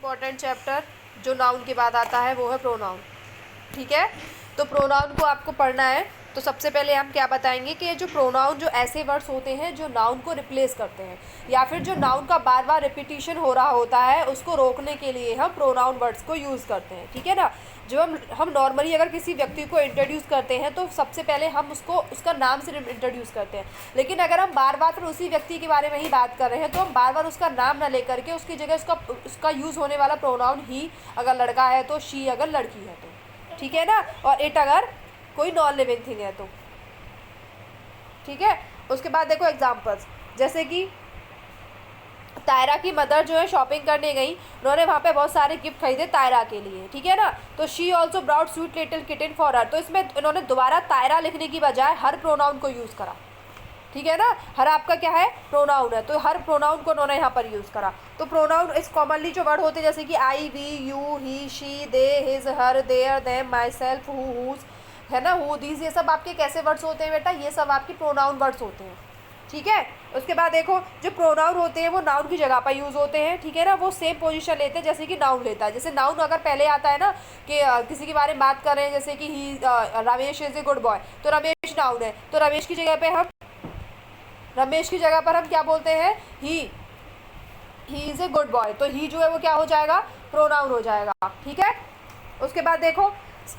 Important chapter जो noun के बाद आता है वो है प्रोनाउन। ठीक है, तो प्रोनाउन को आपको पढ़ना है। तो सबसे पहले हम क्या बताएंगे कि जो प्रोनाउन जो ऐसे वर्ड्स होते हैं जो नाउन को रिप्लेस करते हैं या फिर जो नाउन का बार बार रिपीटिशन हो रहा होता है उसको रोकने के लिए हम प्रोनाउन वर्ड्स को यूज़ करते हैं। ठीक है ना, जो हम नॉर्मली अगर किसी व्यक्ति को इंट्रोड्यूस करते हैं तो सबसे पहले हम उसको उसका नाम से इंट्रोड्यूस करते हैं, लेकिन अगर हम बार बार उसी व्यक्ति के बारे में ही बात कर रहे हैं तो हम बार बार उसका नाम ना लेकर के उसकी जगह उसका यूज़ होने वाला प्रोनाउन ही अगर लड़का है तो शी, अगर लड़की है तो, ठीक है ना, और इट अगर कोई नॉन लिविंग थिंग है तो। ठीक है, उसके बाद देखो एग्जांपल्स, जैसे कि तायरा की मदर जो है शॉपिंग करने गई, उन्होंने वहाँ पे बहुत सारे गिफ्ट खरीदे तायरा के लिए। ठीक है ना, तो she also brought sweet little kitten for her, तो इसमें इन्होंने दोबारा तायरा लिखने की बजाय हर प्रोनाउन को यूज़ करा। ठीक है ना, हर आपका क्या है प्रोनाउन है, तो हर प्रोनाउन को उन्होंने यहाँ पर यूज़ करा। तो प्रोनाउन इस कॉमनली जो वर्ड होते हैं जैसे कि I, we, you, he, she, they, his, her, their, them, myself, whose, है ना, हु, दीज, ये सब आपके कैसे वर्ड्स होते हैं बेटा, ये सब आपके प्रोनाउन वर्ड्स होते हैं। ठीक है, उसके बाद देखो जो प्रोनाउन होते हैं वो नाउन की जगह पर यूज़ होते हैं। ठीक है ना, वो सेम पोजीशन लेते हैं जैसे कि नाउन लेता है। जैसे नाउन अगर पहले आता है ना कि किसी के बारे में बात कर रहे हैं, जैसे कि he Ramesh is a good boy, तो रमेश नाउन है, तो रमेश की जगह पर हम क्या बोलते हैं, he is a good boy, तो ही जो है वो क्या हो जाएगा, प्रोनाउन हो जाएगा। ठीक है, उसके बाद देखो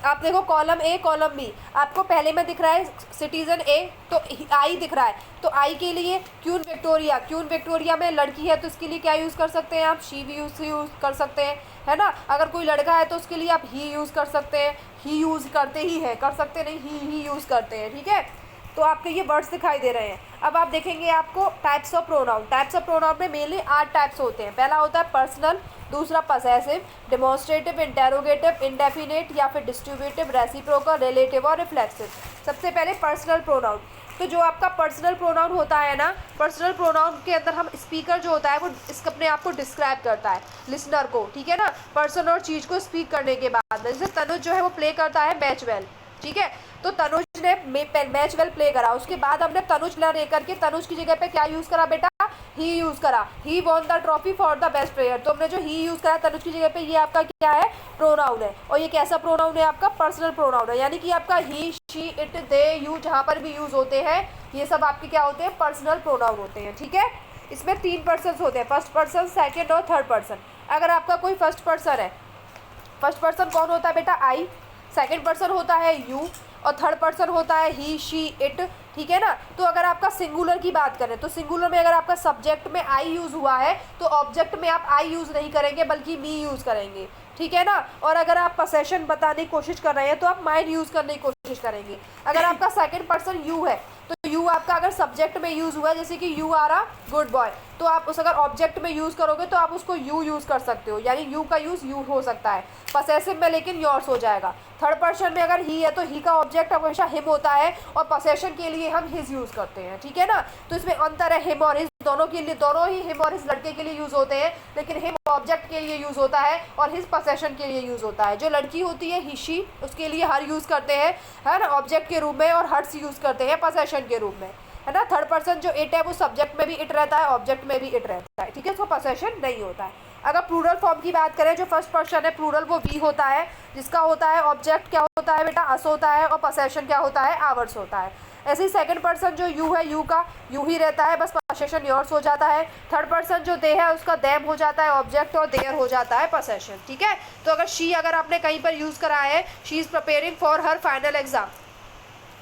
आप देखो कॉलम ए कॉलम बी, आपको पहले में दिख रहा है सिटीजन ए, तो आई दिख रहा है, तो आई के लिए क्यून विक्टोरिया में लड़की है तो इसके लिए क्या यूज़ कर सकते हैं आप, शी भी यूज़ कर सकते हैं, है ना। अगर कोई लड़का है तो उसके लिए आप ही यूज़ कर सकते हैं, ही यूज़ करते ही है, कर सकते नहीं, ही यूज़ करते हैं। ठीक है, तो आपके ये वर्ड्स दिखाई दे रहे हैं। अब आप देखेंगे आपको टाइप्स ऑफ प्रोनाउन में मेनली 8 टाइप्स होते हैं। पहला होता है पर्सनल, दूसरा पसेसिव, डेमोन्स्ट्रेटिव, इंटेरोगेटिव, इंडेफिनेट या फिर डिस्ट्रीब्यूटिव, रेसिप्रोकल, रिलेटिव और रिफ्लेक्सिव। सबसे पहले पर्सनल प्रोनाउन, तो जो आपका पर्सनल प्रोनाउन होता है ना, पर्सनल प्रोनाउन के अंदर हम स्पीकर जो होता है वो अपने आप को डिस्क्राइब करता है लिसनर को। ठीक है ना, पर्सन और चीज़ को स्पीक करने के बाद, जैसे तनुज जो है वो प्ले करता है मैच वेल। ठीक है, तो तनुज ने मैच वेल प्ले करा, उसके बाद हमने तनुज न लेकर के तनुज की जगह पे क्या यूज़ करा बेटा, ही यूज़ करा, he won the trophy for the best player, तो हमने जो ही यूज़ करा तनुज की जगह पे, ये आपका क्या है, प्रोनाउन है। और ये कैसा प्रोनाउन है आपका, पर्सनल प्रोनाउन है, यानी कि आपका ही, शी, इट, दे, यू जहाँ पर भी यूज़ होते हैं ये सब आपके क्या होते हैं, पर्सनल प्रोनाउन होते हैं। ठीक है, इसमें 3 पर्सन होते हैं, फर्स्ट पर्सन, सेकेंड और थर्ड पर्सन। अगर आपका कोई फर्स्ट पर्सन है, फर्स्ट पर्सन कौन होता है बेटा, आई, सेकेंड पर्सन होता है यू और थर्ड पर्सन होता है ही, शी, इट। ठीक है ना, तो अगर आपका सिंगुलर की बात करें तो सिंगुलर में अगर आपका सब्जेक्ट में आई यूज़ हुआ है तो ऑब्जेक्ट में आप आई यूज़ नहीं करेंगे बल्कि मी यूज़ करेंगे। ठीक है ना, और अगर आप पोसेशन बताने की कोशिश कर रहे हैं तो आप माइंड यूज़ करने की कोशिश करेंगे। अगर आपका सेकंड पर्सन यू है तो यू आपका अगर सब्जेक्ट में यूज़ हुआ है, जैसे कि you are a good boy, तो आप उस अगर ऑब्जेक्ट में यूज़ करोगे तो आप उसको यू यूज़ कर सकते हो, यानी यू का यूज़ यू हो सकता है। पसेसिव में लेकिन योर्स हो जाएगा। थर्ड पर्सन में अगर ही है तो ही का ऑब्जेक्ट हमेशा हिम होता है और पोसेशन के लिए हम हिज यूज़ करते हैं। ठीक है ना, तो इसमें अंतर है, हिम और हिज दोनों के लिए, दोनों ही हिम और हिज लड़के के लिए यूज़ होते हैं, लेकिन हिम ऑब्जेक्ट के लिए यूज़ होता है और हिज पोसेशन के लिए यूज़ होता है। जो लड़की होती है हिशी, उसके लिए हर यूज़ करते हैं, है ना, ऑब्जेक्ट के रूप में, और हर्स यूज़ करते हैं पोसेशन के रूप में, है ना। थर्ड पर्सन जो इट है वो सब्जेक्ट में भी इट रहता है, ऑब्जेक्ट में भी इट रहता है। ठीक है, उसको पोसेशन नहीं होता है। अगर प्लूरल फॉर्म की बात करें, जो फर्स्ट पर्सन है प्लूरल वो वी होता है, जिसका होता है ऑब्जेक्ट क्या होता है बेटा, अस होता है, और पोसेशन क्या होता है, आवर्स होता है। ऐसे ही सेकंड पर्सन जो यू है, यू का यू ही रहता है, बस पोसेशन योर्स हो जाता है। थर्ड पर्सन जो दे है उसका देम हो जाता है ऑब्जेक्ट, और देयर हो जाता है पोसेशन। ठीक है, तो अगर शी अगर आपने कहीं पर यूज़ करा है, she is preparing for her final exam,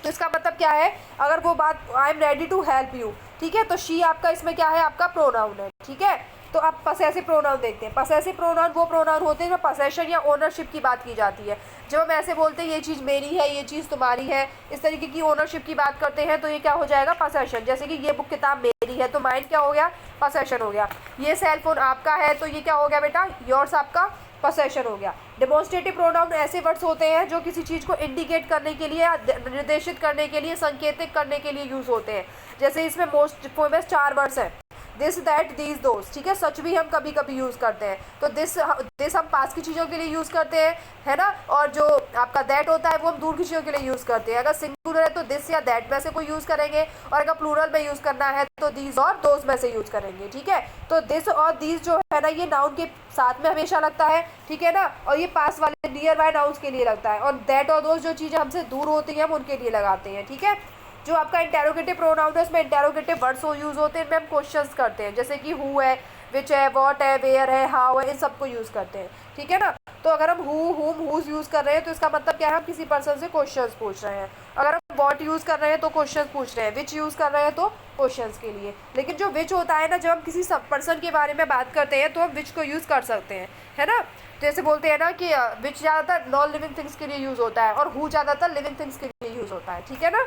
तो इसका मतलब क्या है, अगर वो बात I am ready to help you, ठीक है, तो शी आपका इसमें क्या है, आपका प्रोनाउन है। ठीक है, तो आप पसेसिव प्रोनाउन देखते हैं। पसेसिव प्रोनाउन वो प्रोनाउन होते हैं जो पोसेशन या ओनरशिप की बात की जाती है। जब हम ऐसे बोलते हैं ये चीज़ मेरी है, ये चीज़ तुम्हारी है, इस तरीके की ओनरशिप की बात करते हैं तो ये क्या हो जाएगा, पोसेशन। जैसे कि ये बुक किताब मेरी है तो माइंड क्या हो गया, पोसेशन हो गया। ये सेल फोन आपका है तो ये क्या हो गया बेटा, योर्स आपका पोसेशन हो गया। डेमोन्स्ट्रेटिव प्रोनाउन ऐसे वर्ड्स होते हैं जो किसी चीज़ को इंडिकेट करने के लिए, निर्देशित करने के लिए, संकेतित करने के लिए यूज़ होते हैं। जैसे इसमें मोस्ट फेमस 4 वर्ड्स हैं, दिस दैट दीज दोस्त, ठीक है। सच भी हम कभी कभी यूज़ करते हैं, तो दिस हम पास की चीज़ों के लिए यूज़ करते हैं, है ना। और जो आपका दैट होता है वो हम दूर की चीज़ों के लिए यूज़ करते हैं। अगर सिंगुलर है तो दिस या दैट में से कोई यूज़ करेंगे, और अगर प्लूरल में यूज़ करना है तो दीज और दोज में से यूज़ करेंगे, ठीक है। तो दिस और दीज जो है ना, ये नाउन के साथ में हमेशा लगता है, ठीक है ना। और ये पास वाले नियर बाय नाउन्स के लिए लगता है, और दैट और दोज जो चीज़ें हमसे दूर होती हैं हम उनके लिए लगाते हैं, ठीक है। जो आपका इंटेरोगेटिव प्रोनाउन है उसमें इंटेरोगेटिव वर्ड्स यूज़ होते हैं, इनमें हम क्वेश्चंस करते हैं, जैसे कि हु है, विच है, व्हाट है, वेयर है, हाउ है, इन सबको यूज़ करते हैं, ठीक है ना। तो अगर हम हु, हुम, हुज यूज़ कर रहे हैं तो इसका मतलब क्या है, हम किसी पर्सन से क्वेश्चंस पूछ रहे हैं। अगर हम व्हाट यूज़ कर रहे हैं तो क्वेश्चंस पूछ रहे हैं, विच यूज़ कर रहे हैं तो क्वेश्चंस के लिए। लेकिन जो विच होता है ना, जब हम किसी सब पर्सन के बारे में बात करते हैं तो हम विच को यूज़ कर सकते हैं, है ना। जैसे बोलते हैं ना कि विच ज़्यादातर नॉन लिविंग थिंग्स के लिए यूज़ होता है, और हु ज़्यादातर लिविंग थिंग्स के लिए यूज़ होता है, ठीक है ना।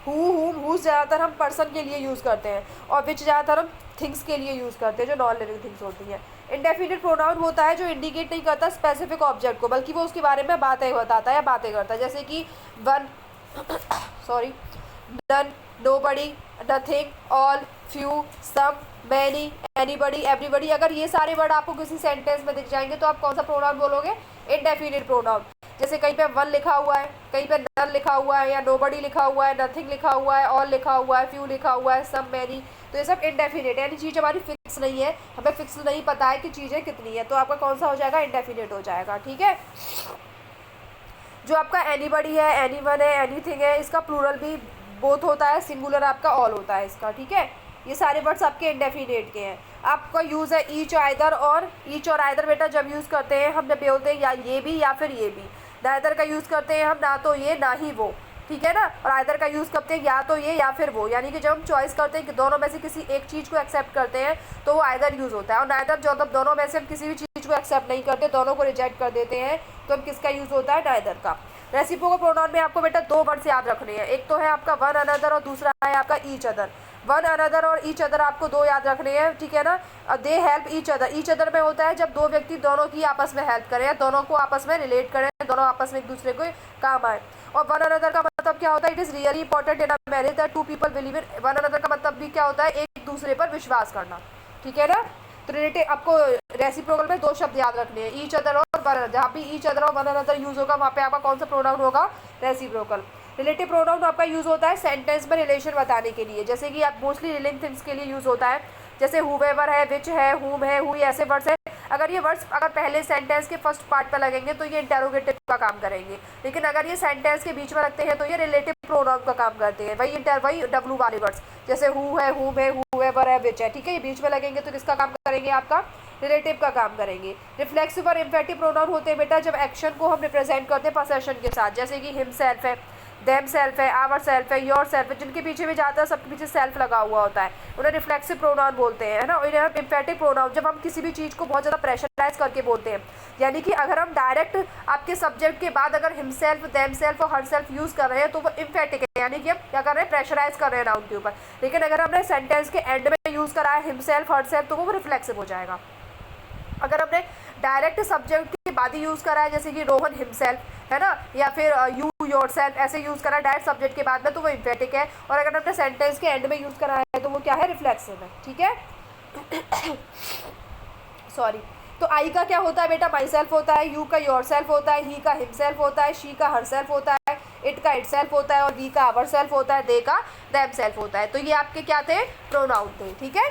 हु, हुम, हुज ज़्यादातर हम पर्सन के लिए यूज़ करते हैं, और विच ज़्यादातर हम थिंग्स के लिए यूज़ करते हैं जो नॉन लिविंग थिंग्स होती हैं। इंडेफिनिट प्रोनाउन होता है जो इंडिकेट नहीं करता स्पेसिफिक ऑब्जेक्ट को, बल्कि वो उसके बारे में बातें बताता है या बातें करता है, जैसे कि one sorry, none, nobody, nothing, all, few, some, many, anybody, everybody. अगर ये सारे वर्ड आपको किसी सेंटेंस में दिख जाएंगे तो आप कौन सा प्रोनाउन बोलोगे, इंडेफिनिट प्रोनाउन। जैसे कहीं पे वन लिखा हुआ है, कहीं पे नन लिखा हुआ है, या नोबडी लिखा हुआ है, नथिंग लिखा हुआ है, ऑल लिखा हुआ है, फ्यू लिखा हुआ है, सम, मैनी, तो ये सब इंडेफिनिट है, यानी चीज़ हमारी फिक्स नहीं है, हमें फिक्स नहीं पता है कि चीज़ें कितनी है, तो आपका कौन सा हो जाएगा, इंडेफिनिट हो जाएगा, ठीक है। जो आपका एनीबडी है, एनीवन है, एनीथिंग है, इसका प्लूरल भी बोथ होता है, सिंगुलर आपका ऑल होता है इसका, ठीक है। ये सारे वर्ड्स आपके इंडेफिनिट के हैं। आपका यूज़ है ईच, आइदर और ईच और आइदर बेटा जब यूज़ करते हैं हम, जब बोलते हैं या ये भी या फिर ये भी। नाइदर का यूज़ करते हैं हम ना तो ये ना ही वो, ठीक है ना। और आइदर का यूज़ करते हैं या तो ये या फिर वो, यानी कि जब हम चॉइस करते हैं कि दोनों में से किसी एक चीज़ को एक्सेप्ट करते हैं तो वो आइदर यूज़ होता है। और नाइदर जब दोनों में से हम किसी भी चीज़ को एक्सेप्ट नहीं करते, दोनों को रिजेक्ट कर देते हैं, तो हम किसका यूज़ होता है, नाइदर का। रेसिप्रोकल प्रोनाउन में आपको बेटा दो वर्ड्स याद रखने हैं, एक तो है आपका वन अनदर और दूसरा है आपका ईच अदर। वन अनदर और ईच अदर आपको दो याद रखने हैं, ठीक है ना। They help each other, each other में होता है जब दो व्यक्ति दोनों की आपस में हेल्प करें, दोनों को आपस में रिलेट करें, दोनों आपस में एक दूसरे को काम आए। और वन अनदर का मतलब क्या होता है, it is really important in a marriage that two people believe in. One another का मतलब भी क्या होता है, एक दूसरे पर विश्वास करना, ठीक है ना। तो रिलेटिव आपको रेसिप्रोकल में दो शब्द याद रखने हैं, ईच अदर और वन अनदर। जहाँ भी ईच अदर और वन अनदर यूज़ होगा वहाँ पे आपका कौन सा प्रोनाउन होगा, रेसिप्रोकल। रिलेटिव प्रोनाउन आपका यूज़ होता है सेंटेंस में रिलेशन बताने के लिए, जैसे कि आप मोस्टली रिलेटिव थिंग्स के लिए यूज़ होता है, जैसे हुवेवर है, विच है, हुम है, हुई, ऐसे वर्ड्स हैं। अगर ये वर्ड्स अगर पहले सेंटेंस के फर्स्ट पार्ट पर लगेंगे तो ये इंटेरोगेटिव का काम करेंगे, लेकिन अगर ये सेंटेंस के बीच में लगते हैं तो ये रिलेटिव प्रोनाउन का काम करते हैं। वही डब्लू वाले वर्ड्स, जैसे हु है, हुम है, हुवेवर है, विच है, ठीक है। ये बीच में लगेंगे तो किसका काम करेंगे, आपका रिलेटिव का काम करेंगे। रिफ्लेक्सिव और इम्पेटिव प्रोनाउन होते हैं बेटा जब एक्शन को हम रिप्रेजेंट करते हैं पोसेशन के साथ, जैसे कि हिमसेल्फ है, देम सेल्फ है, आवर सेल्फ है, योर सेल्फ है, जिनके पीछे भी जाता है सबके पीछे सेल्फ लगा हुआ होता है, उन्हें रिफ्लेक्सिव प्रोनाउन बोलते हैं, है ना। और इम्पेटिव प्रोनाउन जब हम किसी भी चीज़ को बहुत ज़्यादा प्रेशराइज करके बोलते हैं, यानी कि अगर हम डायरेक्ट आपके सब्जेक्ट के बाद अगर हिमसेल्फ, देम सेल्फ और हर सेल्फ यूज़ कर रहे हैं तो वो इम्फेटिक है, यानी कि हम क्या कर रहे हैं, प्रेशराइज कर रहे हैं नाउन के ऊपर। लेकिन अगर हमने सेंटेंस के एंड में यूज़ करा है हिमसेल्फ, हर सेल्फ, तो वो रिफ्लेक्सिव हो जाएगा। अगर हमने डायरेक्ट सब्जेक्ट के बाद ही यूज़ करा है, जैसे कि रोहन हिमसेल्फ, है ना, या फिर यू योरसेल्फ, ऐसे यूज़ करा डायरेक्ट सब्जेक्ट के बाद में, तो वो इम्फेटिक है। और अगर हमने सेंटेंस के एंड में यूज़ करा है तो वो क्या है, रिफ्लेक्सिव है, ठीक है। सॉरी। तो आई का क्या होता है बेटा, माई सेल्फ होता है, यू का योर सेल्फ होता है, ही का हिमसेल्फ होता है, शी का हर सेल्फ होता है, इट का इट सेल्फ होता है, और वी का आवर सेल्फ होता है, दे का देम सेल्फ होता है। तो ये आपके क्या थे, प्रोनाउन थे, ठीक है।